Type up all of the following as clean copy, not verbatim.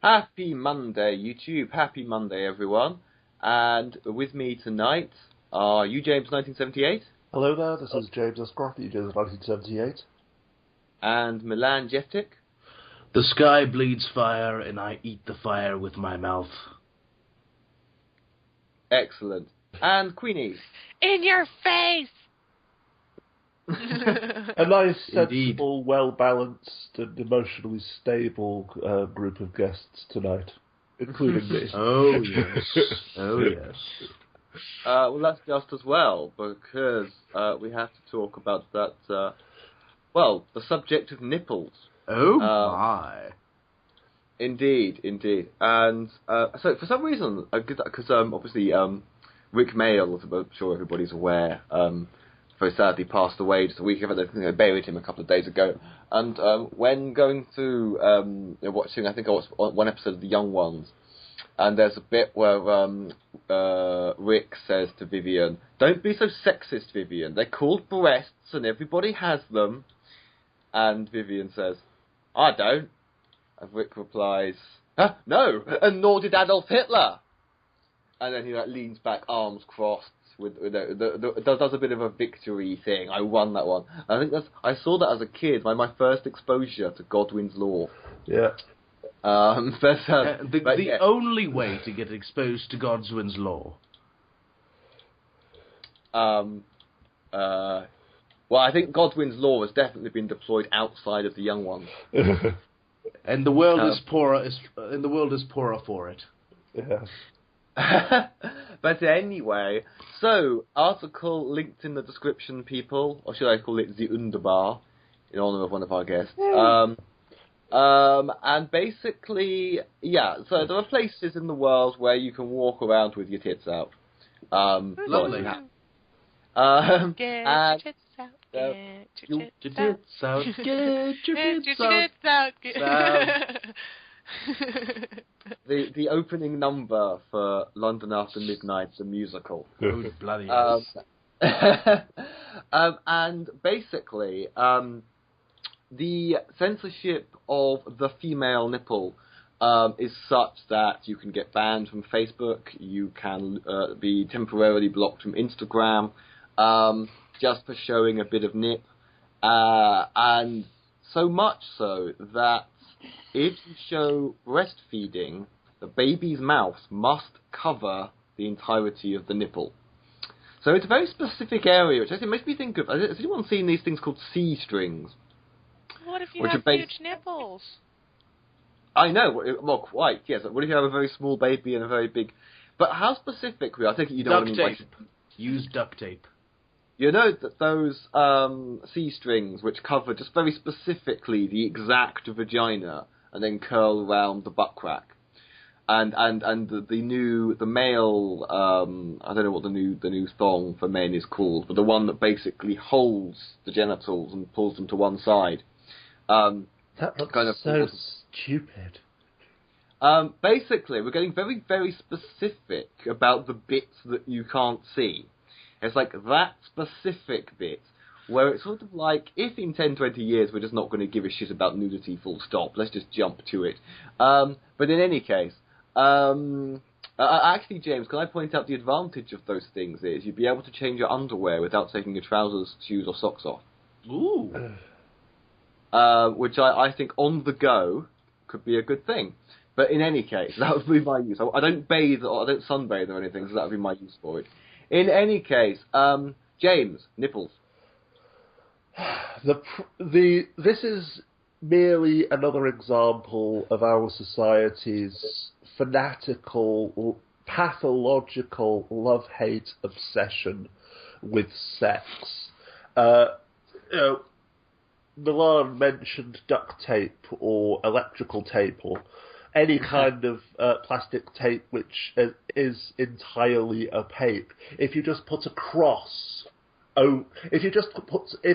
Happy Monday, YouTube. Happy Monday, everyone. And with me tonight are you, James, 1978? Hello there, this is James Escroft, James 1978. And Milan Jeftik? The sky bleeds fire, and I eat the fire with my mouth. Excellent. And Queenie? In your face! A nice, sensible, well-balanced and emotionally stable group of guests tonight, including me. Oh, yes. Oh, yes. Well, that's just as well, because we have to talk about that, the subject of nipples. Oh, my. Indeed. And so, for some reason, because obviously Rick Mail, as I'm sure everybody's aware, very sadly passed away just a week ago. They buried him a couple of days ago. And when going through watching, I think I watched one episode of The Young Ones, and there's a bit where Rick says to Vivian, "Don't be so sexist, Vivian. They're called breasts, and everybody has them." And Vivian says, "I don't." And Rick replies, "No, and nor did Adolf Hitler." And then he leans back, arms crossed, does a bit of a victory thing. I won that one. I think I saw that as a kid, my first exposure to Godwin's Law. Yeah. The only way to get exposed to Godwin's Law. Well, I think Godwin's Law has definitely been deployed outside of The Young Ones. And the world is poorer. And the world is poorer for it. Yeah. But anyway, so article linked in the description, people, or should I call it the Underbar, in honor of one of our guests. And basically, so there are places in the world where you can walk around with your tits out. Lovely. Get your tits out. Get your tits out. Get your tits out. The opening number for London After Midnight, the musical. Oh, bloody hell. And basically, the censorship of the female nipple is such that you can get banned from Facebook, you can be temporarily blocked from Instagram, just for showing a bit of nip, and so much so that if you show breastfeeding, the baby's mouth must cover the entirety of the nipple. So it's a very specific area, which actually makes me think of, has anyone seen these things called C-strings? What if you have huge nipples? I know, well, quite, yes. What if you have a very small baby and a very big... But how specific we are? I think you don't Duct tape. Use duct tape. You know that those C-strings, which cover just very specifically the exact vagina, and then curl around the butt crack, and the male I don't know what the new thong for men is called, but the one that basically holds the genitals and pulls them to one side. That looks kind of so stupid. Basically, we're getting very, very specific about the bits that you can't see. It's like that specific bit where it's sort of like, if in 10, 20 years we're just not going to give a shit about nudity full stop, let's just jump to it. But in any case, actually, James, can I point out the advantage of those things is you'd be able to change your underwear without taking your trousers, shoes or socks off. Ooh. Which I think on the go could be a good thing. But in any case, that would be my use. I don't bathe or I don't sunbathe or anything, so that would be my use for it. In any case, James, nipples. This is merely another example of our society's fanatical, pathological love-hate obsession with sex. Milan mentioned duct tape or electrical tape or any kind of plastic tape which is entirely opaque. If you just put a cross, if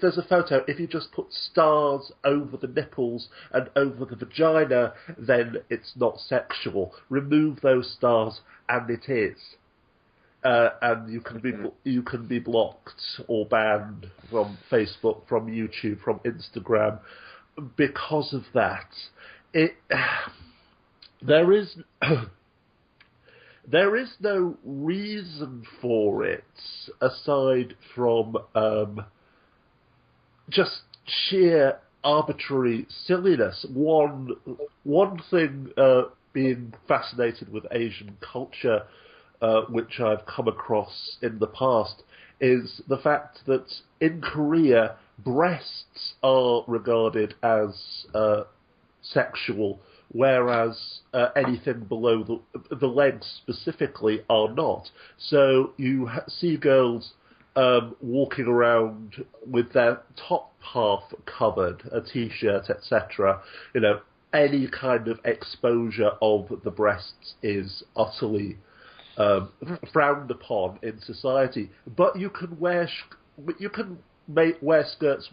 there's a photo, if you just put stars over the nipples and over the vagina, then it's not sexual. Remove those stars and it is. And you can be blocked or banned from Facebook, from YouTube, from Instagram because of that. there is there is no reason for it aside from just sheer arbitrary silliness. One thing being fascinated with Asian culture, which I've come across in the past, is the fact that in Korea, breasts are regarded as sexual, whereas anything below the legs specifically are not. So you see girls walking around with their top half covered, a t-shirt, etc. You know, any kind of exposure of the breasts is utterly frowned upon in society. But you can wear skirts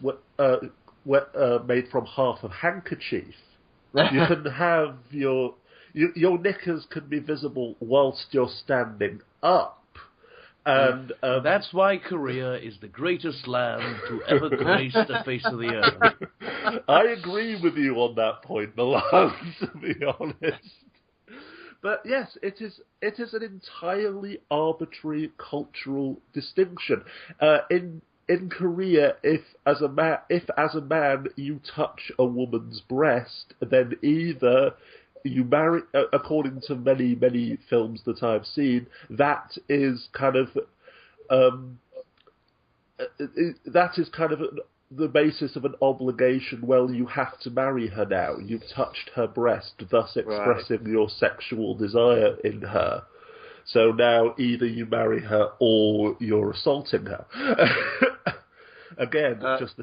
made from half of handkerchief. You can have your knickers can be visible whilst you're standing up. And that's why Korea is the greatest land to ever grace the face of the earth. I agree with you on that point, Milan, to be honest. But yes, it is an entirely arbitrary cultural distinction. In Korea, if as a man you touch a woman's breast, then either you marry, according to many films that I've seen, that is kind of the basis of an obligation. Well, you have to marry her now. You've touched her breast, thus expressing your sexual desire in her. So now either you marry her or you're assaulting her. Again, does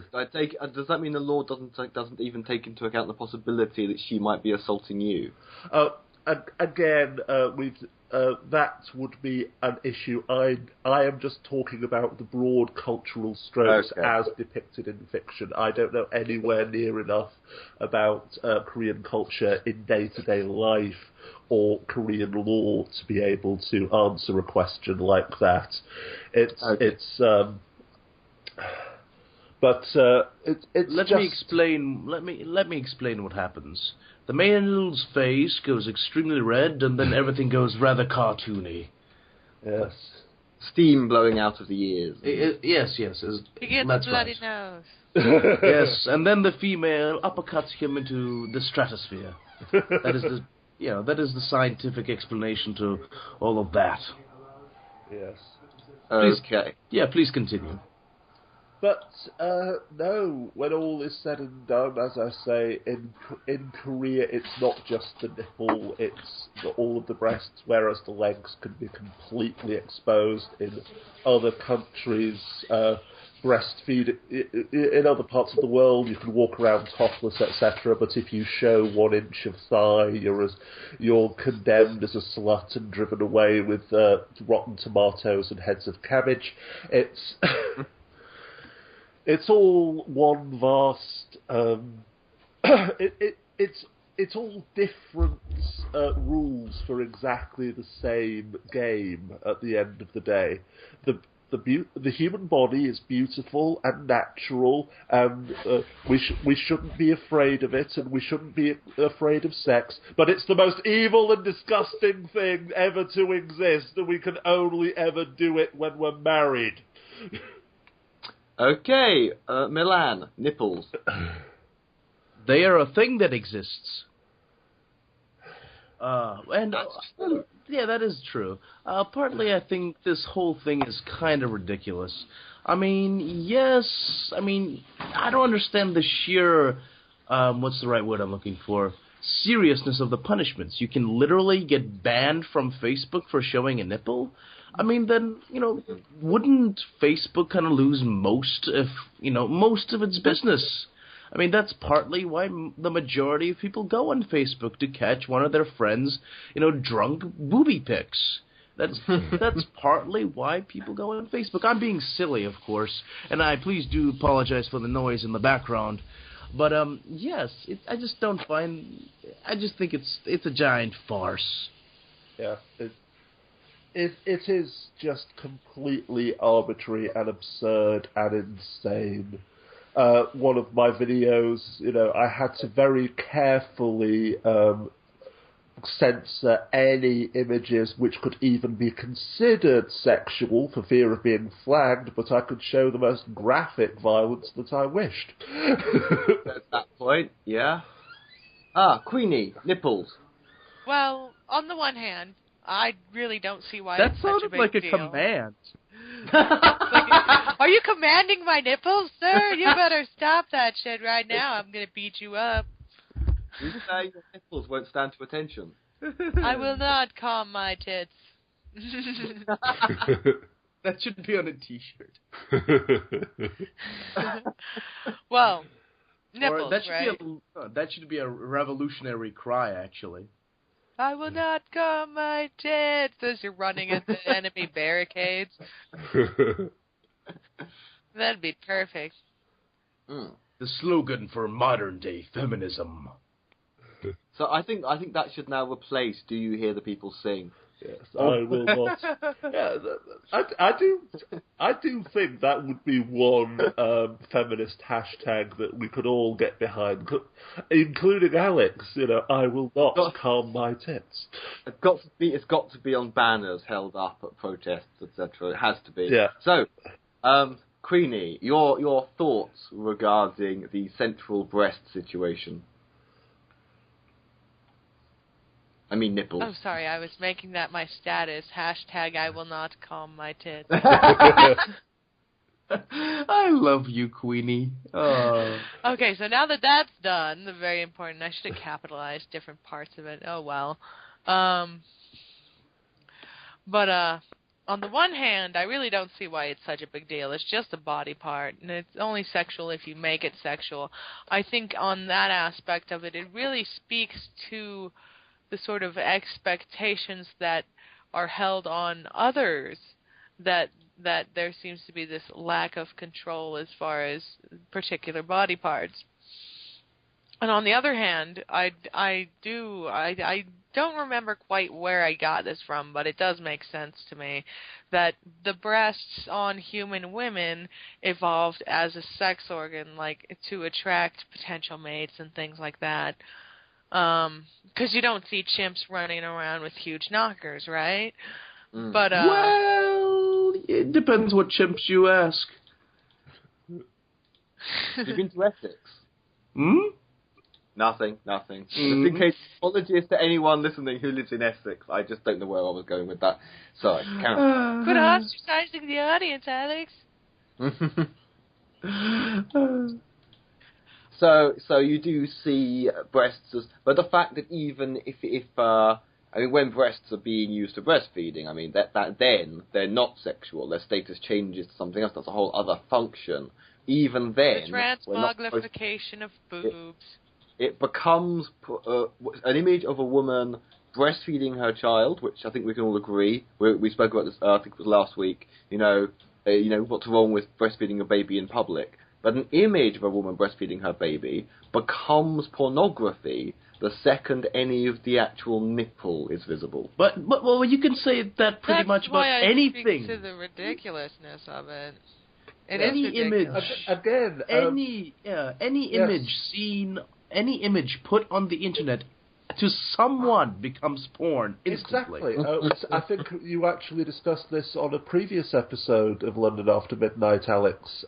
that mean the law doesn't even take into account the possibility that she might be assaulting you? Again, that would be an issue. I am just talking about the broad cultural strokes as depicted in fiction. I don't know anywhere near enough about Korean culture in day-to-day life or Korean law to be able to answer a question like that. Let me explain what happens. The male's face goes extremely red, and then everything goes rather cartoony. Yes. Steam blowing out of the ears. Yes. You get the bloody nose. Yes, and then the female uppercuts him into the stratosphere. That is the scientific explanation to all of that. Yes. Okay. Please continue. But no, when all is said and done, as I say, in Korea it's not just the nipple, it's all of the breasts, whereas the legs can be completely exposed. In other countries, breastfeed, in other parts of the world, you can walk around topless, etc. But if you show 1 inch of thigh, you're condemned as a slut and driven away with rotten tomatoes and heads of cabbage. It's all one vast. It's all different rules for exactly the same game. At the end of the day, the human body is beautiful and natural, and we shouldn't be afraid of it, and we shouldn't be afraid of sex. But it's the most evil and disgusting thing ever to exist, and we can only ever do it when we're married. Okay, Milan, nipples. They are a thing that exists. That is true. Partly, I think this whole thing is kind of ridiculous. I don't understand the sheer, what's the right word I'm looking for? Seriousness of the punishments. You can literally get banned from Facebook for showing a nipple. Then, wouldn't Facebook kind of lose most of its business? That's partly why the majority of people go on Facebook, to catch one of their friends, drunk booby pics. That's partly why people go on Facebook. I'm being silly, of course, and I please do apologize for the noise in the background. But, yes, I just think it's a giant farce. Yeah, It is just completely arbitrary and absurd and insane. One of my videos, I had to very carefully censor any images which could even be considered sexual for fear of being flagged, but I could show the most graphic violence that I wished. At that point, yeah. Queenie, Nipples. Well, on the one hand, I really don't see why That it's such a sounded big like a deal. command. Are you commanding my nipples, sir? You better stop that shit right now. I'm gonna beat you up. You say your nipples won't stand to attention. I will not calm my tits. That should be on a T-shirt. Well, nipples, Or that should right? that should be a revolutionary cry, actually. I will not calm my tits as you're running at the enemy barricades. That'd be perfect. Mm. The slogan for modern-day feminism. So I think that should now replace "Do you hear the people sing?" Yes, I will not. Yeah, I do think that would be one feminist hashtag that we could all get behind, including Alex. You know, I will not calm my tits. It's got to be on banners held up at protests, etc. It has to be. Yeah. So, Queenie, your thoughts regarding the central breast situation? I mean nipples. Oh, sorry, I was making that my status. Hashtag I will not calm my tits. I love you, Queenie. Oh. Okay, so now that that's done, the very important, I should have capitalized different parts of it. Oh, well. But on the one hand, I really don't see why it's such a big deal. It's just a body part, and it's only sexual if you make it sexual. I think on that aspect of it, it really speaks to the sort of expectations that are held on others, that there seems to be this lack of control as far as particular body parts. And on the other hand, I don't remember quite where I got this from, but it does make sense to me that the breasts on human women evolved as a sex organ, like to attract potential mates and things like that. Because you don't see chimps running around with huge knockers, right? Mm. But Well, it depends what chimps you ask. You've been to Essex? Hmm? Nothing. Just in case, apologies to anyone listening who lives in Essex. I just don't know where I was going with that. Sorry, Karen. good ostracizing the audience, Alex. So you do see breasts as, but the fact that even if I mean, when breasts are being used for breastfeeding, I mean that then they're not sexual. Their status changes to something else. That's a whole other function. Even then, The transmogrification of boobs. It becomes an image of a woman breastfeeding her child, which I think we can all agree. We spoke about this. I think it was last week. You know what's wrong with breastfeeding a baby in public. But an image of a woman breastfeeding her baby becomes pornography the second any of the actual nipple is visible. But well, you can say that pretty much about anything. That's why I speak to the ridiculousness of it. Any image, again, any image seen, any image put on the internet to someone becomes porn instantly. Exactly. I think you actually discussed this on a previous episode of London After Midnight, Alex.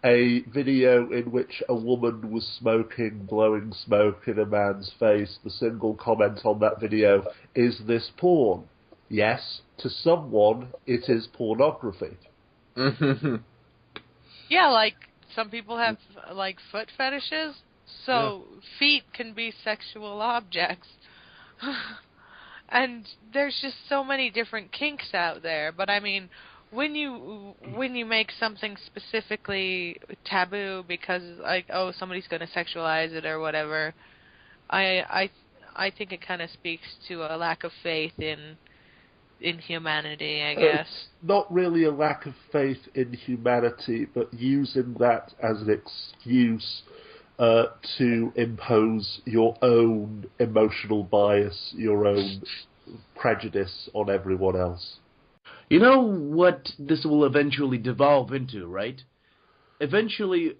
A video in which a woman was smoking, blowing smoke in a man's face. The single comment on that video, "Is this porn?" Yes, to someone, it is pornography. Yeah, like some people have like foot fetishes, so feet can be sexual objects. And there's just so many different kinks out there. But I mean, when you make something specifically taboo because like, oh, somebody's going to sexualize it or whatever, I think it kind of speaks to a lack of faith in humanity, I guess. Not really a lack of faith in humanity, but using that as an excuse to impose your own emotional bias, your own prejudice on everyone else. You know what this will eventually devolve into, right? Eventually,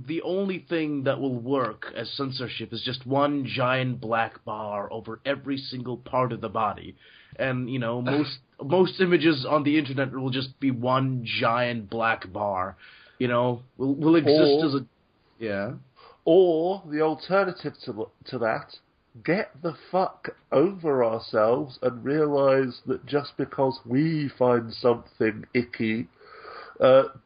the only thing that will work as censorship is just one giant black bar over every single part of the body. And, most images on the internet will just be one giant black bar. Will exist as a... Yeah. Or, the alternative to that, get the fuck over ourselves and realise that just because we find something icky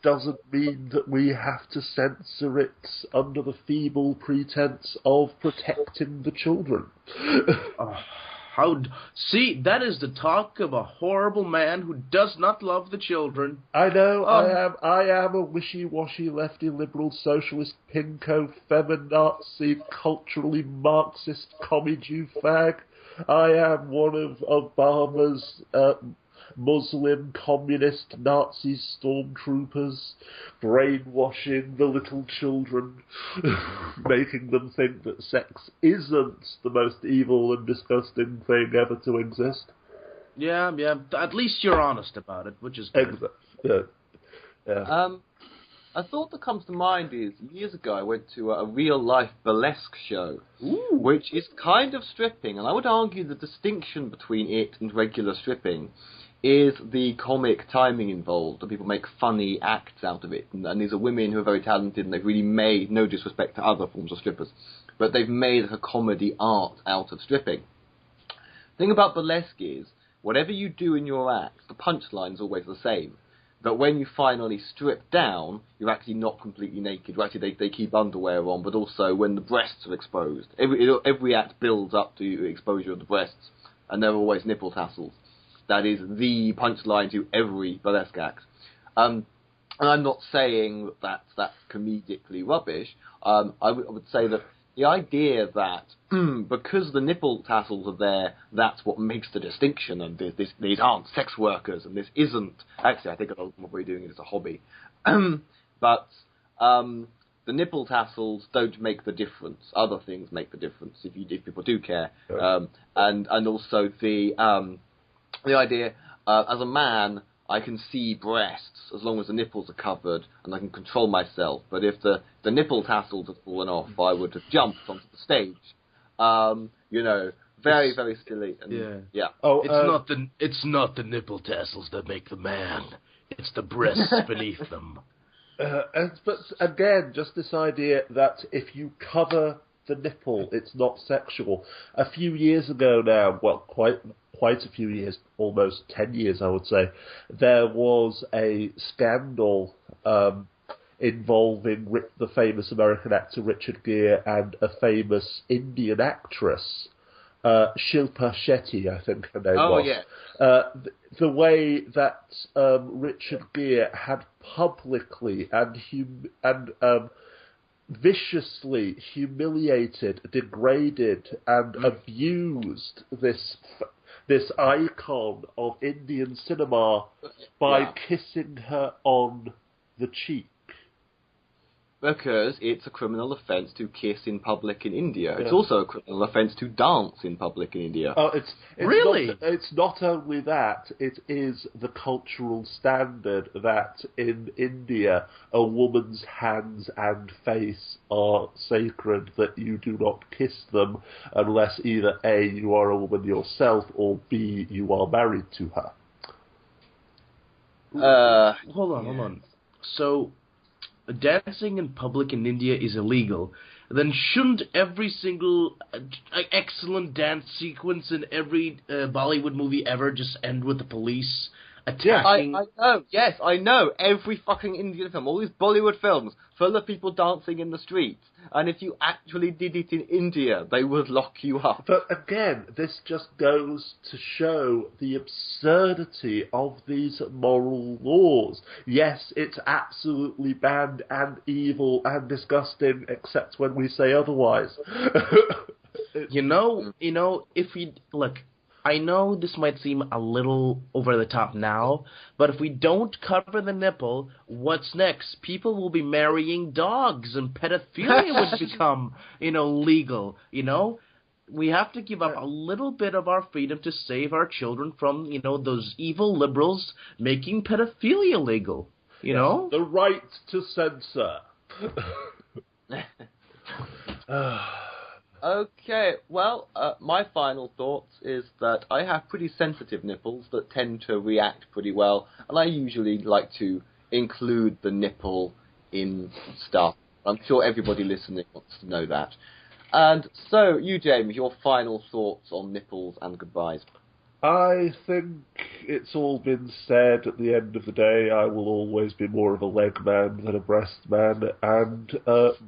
doesn't mean that we have to censor it under the feeble pretense of protecting the children. See, that is the talk of a horrible man who does not love the children. I know, I am a wishy-washy lefty liberal socialist pinko feminazi culturally Marxist commie Jew fag. I am one of Obama's Muslim, communist, Nazi stormtroopers, brainwashing the little children, making them think that sex isn't the most evil and disgusting thing ever to exist. Yeah, at least you're honest about it, which is good. Yeah. A thought that comes to mind is, years ago I went to a real-life burlesque show, which is kind of stripping, and I would argue the distinction between it and regular stripping is the comic timing involved, and people make funny acts out of it. And these are women who are very talented, and they've really made, no disrespect to other forms of strippers, but they've made a comedy art out of stripping. The thing about burlesque is, whatever you do in your act, the punchline is always the same. But when you finally strip down, you're actually not completely naked. Well, actually, they keep underwear on, but also when the breasts are exposed. Every act builds up to exposure of the breasts, and there are always nipple tassels. That is the punchline to every burlesque act. And I'm not saying that that's comedically rubbish. I would say that the idea that because the nipple tassels are there, that's what makes the distinction, and these aren't sex workers, and this isn't... Actually, I think a lot of what we're doing is a hobby. But the nipple tassels don't make the difference. Other things make the difference, if people do care. And also the idea, as a man, I can see breasts as long as the nipples are covered, and I can control myself. But if the nipple tassels had fallen off, I would have jumped onto the stage. Very, very silly. And, yeah. Oh, it's not the nipple tassels that make the man. It's the breasts beneath them. But again, just this idea that if you cover the nipple, it's not sexual. A few years ago now, well, quite a few years, almost 10 years, I would say, there was a scandal involving the famous American actor Richard Gere and a famous Indian actress, Shilpa Shetty, I think her name was. Yeah. The way that Richard Gere had publicly and viciously humiliated, degraded, and abused this icon of Indian cinema by kissing her on the cheek. Because it's a criminal offence to kiss in public in India. It's also a criminal offence to dance in public in India. Oh, it's really? It's not only that, it is the cultural standard that in India a woman's hands and face are sacred, that you do not kiss them unless either A, you are a woman yourself, or B, you are married to her. Hold on. So, dancing in public in India is illegal. Then shouldn't every single excellent dance sequence in every Bollywood movie ever just end with the police attacking? I know. Yes, I know. Every fucking Indian film, all these Bollywood films, full of people dancing in the streets. And if you actually did it in India, they would lock you up. But again, this just goes to show the absurdity of these moral laws. Yes, it's absolutely banned and evil and disgusting, except when we say otherwise. You know, if we... Look, I know this might seem a little over the top now, but if we don't cover the nipple, what's next? People will be marrying dogs, and pedophilia would become, legal, We have to give up a little bit of our freedom to save our children from, those evil liberals making pedophilia legal, The right to censor. Okay, well, my final thoughts is that I have pretty sensitive nipples that tend to react pretty well, and I usually like to include the nipple in stuff. I'm sure everybody listening wants to know that. And so, you, James, your final thoughts on nipples and goodbyes. I think it's all been said. At the end of the day, I will always be more of a leg man than a breast man, and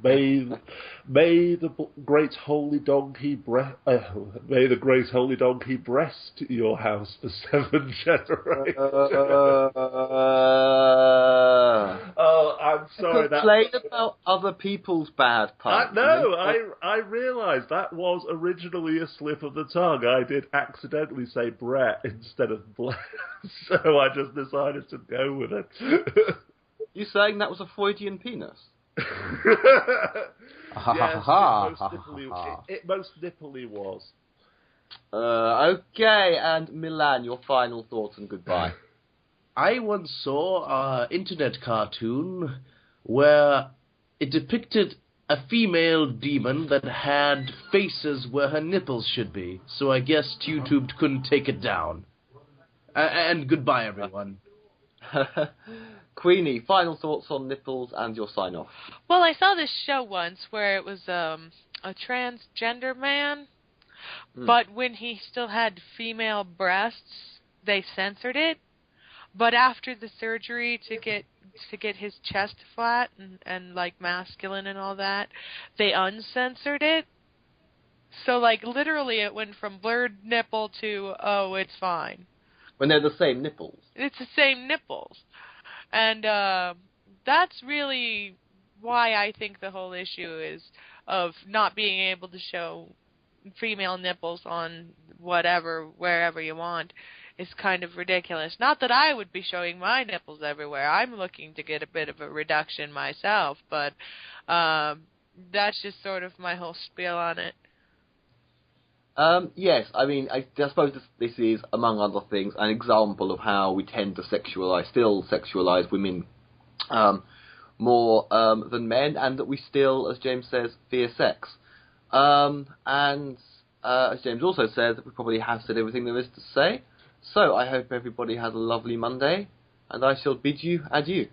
may the great holy donkey may the great holy donkey breast your house for 7 generations. Oh, I'm sorry. Complain about other people's bad parts. I realised that was originally a slip of the tongue. I did accidentally say Brett instead of Blair, so I just decided to go with it. You saying that was a Freudian penis? Yes, it most nipply was. Okay, and Milan, your final thoughts and goodbye. I once saw an internet cartoon where it depicted a female demon that had faces where her nipples should be. So I guess YouTube couldn't take it down. And goodbye, everyone. Queenie, final thoughts on nipples and your sign-off. Well, I saw this show once where it was a transgender man, but when he still had female breasts, they censored it. But after the surgery to get his chest flat and like masculine and all that, they uncensored it. So like literally it went from blurred nipple to, oh, it's fine. When they're the same nipples. It's the same nipples. And that's really why I think the whole issue is of not being able to show female nipples on whatever, wherever you want. Is kind of ridiculous. Not that I would be showing my nipples everywhere. I'm looking to get a bit of a reduction myself, but that's just sort of my whole spiel on it. Yes, I mean, I suppose this is, among other things, an example of how we tend to still sexualize women more than men, and that we still, as James says, fear sex. And as James also says, we probably have said everything there is to say. So I hope everybody has a lovely Monday, and I shall bid you adieu.